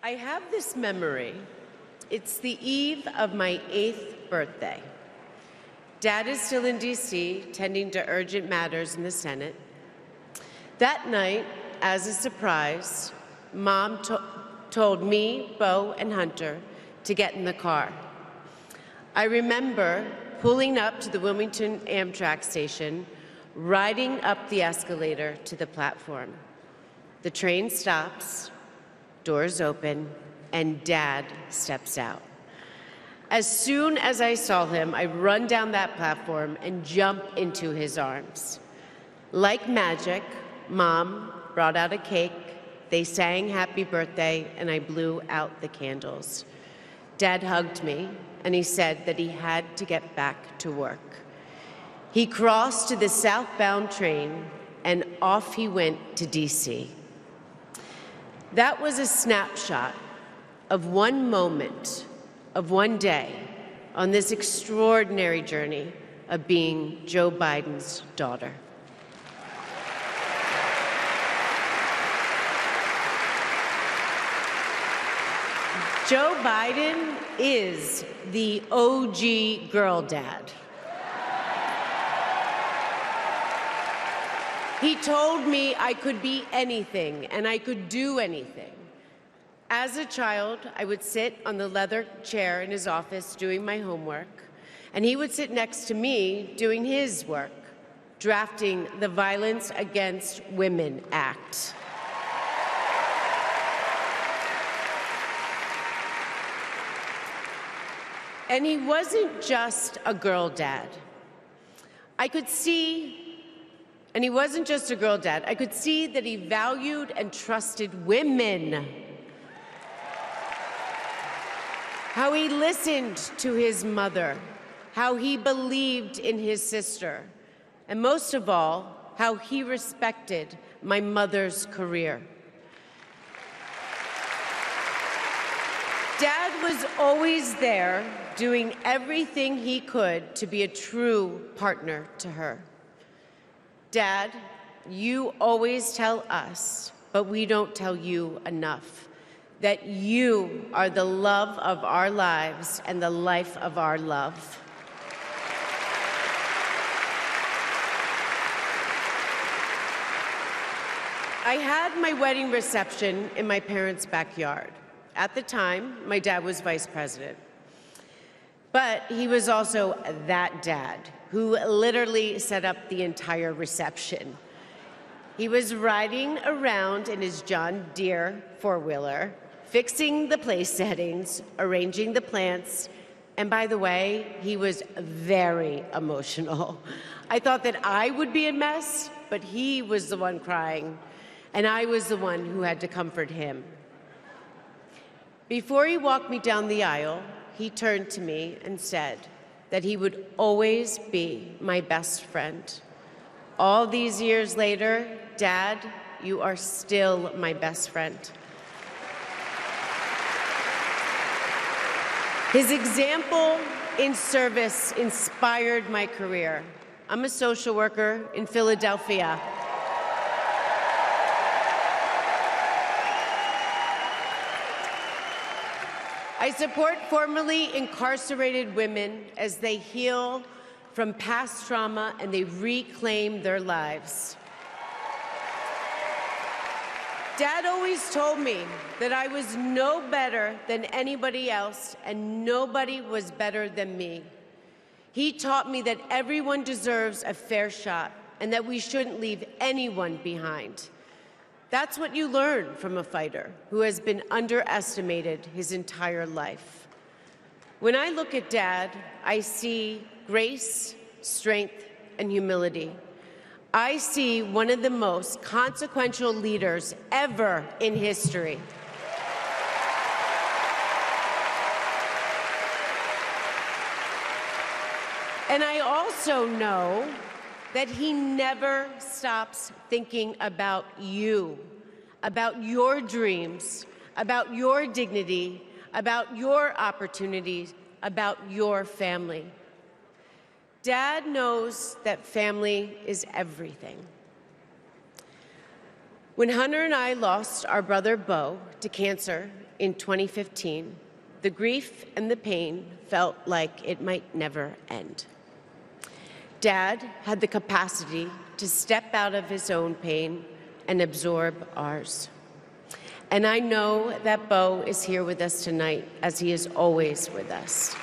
I have this memory. It's the eve of my 8th birthday. Dad is still in D.C., tending to urgent matters in the Senate. That night, as a surprise, Mom told me, Bo, and Hunter to get in the car. I remember pulling up to the Wilmington Amtrak station, riding up the escalator to the platform. The train stops, doors open, and Dad steps out. As soon as I saw him, I run down that platform and jump into his arms. Like magic, Mom brought out a cake, they sang happy birthday, and I blew out the candles. Dad hugged me, and he said that he had to get back to work. He crossed to the southbound train, and off he went to D.C. That was a snapshot of one moment, of one day, on this extraordinary journey of being Joe Biden's daughter. Joe Biden is the OG girl dad. He told me I could be anything and I could do anything. As a child, I would sit on the leather chair in his office doing my homework, and he would sit next to me doing his work, drafting the Violence Against Women Act. And he wasn't just a girl dad. I could see that he valued and trusted women. How he listened to his mother, how he believed in his sister, and most of all, how he respected my mother's career. Dad was always there, doing everything he could to be a true partner to her. Dad, you always tell us, but we don't tell you enough, that you are the love of our lives and the life of our love. I had my wedding reception in my parents' backyard. At the time, my dad was vice president. But he was also that dad who literally set up the entire reception. He was riding around in his John Deere four-wheeler, fixing the place settings, arranging the plants, and by the way, he was very emotional. I thought that I would be a mess, but he was the one crying, and I was the one who had to comfort him. Before he walked me down the aisle, he turned to me and said that he would always be my best friend. All these years later, Dad, you are still my best friend. His example in service inspired my career. I'm a social worker in Philadelphia. I support formerly incarcerated women as they heal from past trauma and they reclaim their lives. Dad always told me that I was no better than anybody else and nobody was better than me. He taught me that everyone deserves a fair shot and that we shouldn't leave anyone behind. That's what you learn from a fighter who has been underestimated his entire life. When I look at Dad, I see grace, strength, and humility. I see one of the most consequential leaders ever in history. And I also know that he never stops thinking about you, about your dreams, about your dignity, about your opportunities, about your family. Dad knows that family is everything. When Hunter and I lost our brother Bo to cancer in 2015, the grief and the pain felt like it might never end. Dad had the capacity to step out of his own pain and absorb ours. And I know that Bo is here with us tonight, as he is always with us.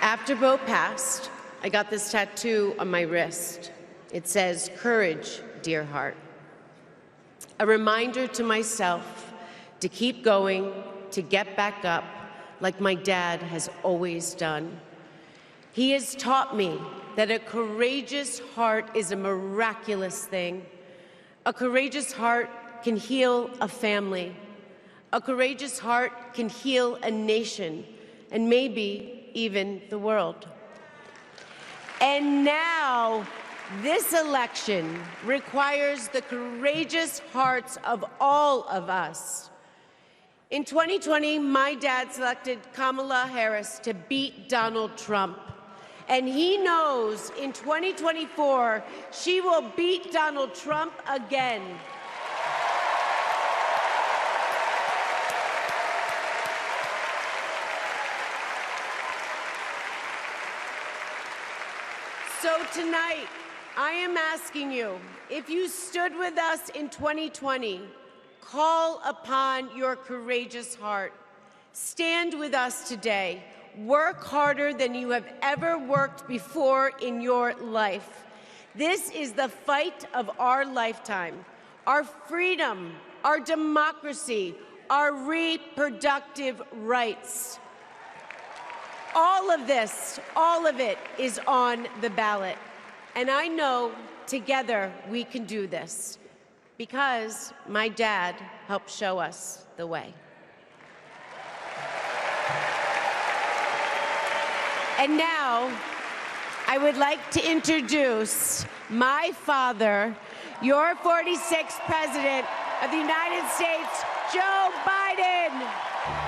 After Bo passed, I got this tattoo on my wrist. It says, "Courage, dear heart." A reminder to myself to keep going, to get back up, like my dad has always done. He has taught me that a courageous heart is a miraculous thing. A courageous heart can heal a family. A courageous heart can heal a nation, and maybe even the world. And now, this election requires the courageous hearts of all of us. In 2020, my dad selected Kamala Harris to beat Donald Trump. And he knows in 2024, she will beat Donald Trump again. So tonight, I am asking you, if you stood with us in 2020, call upon your courageous heart. Stand with us today. Work harder than you have ever worked before in your life. This is the fight of our lifetime. Our freedom, our democracy, our reproductive rights. All of this, all of it is on the ballot. And I know together we can do this because my dad helped show us the way. And now, I would like to introduce my father, your 46th President of the United States, Joe Biden.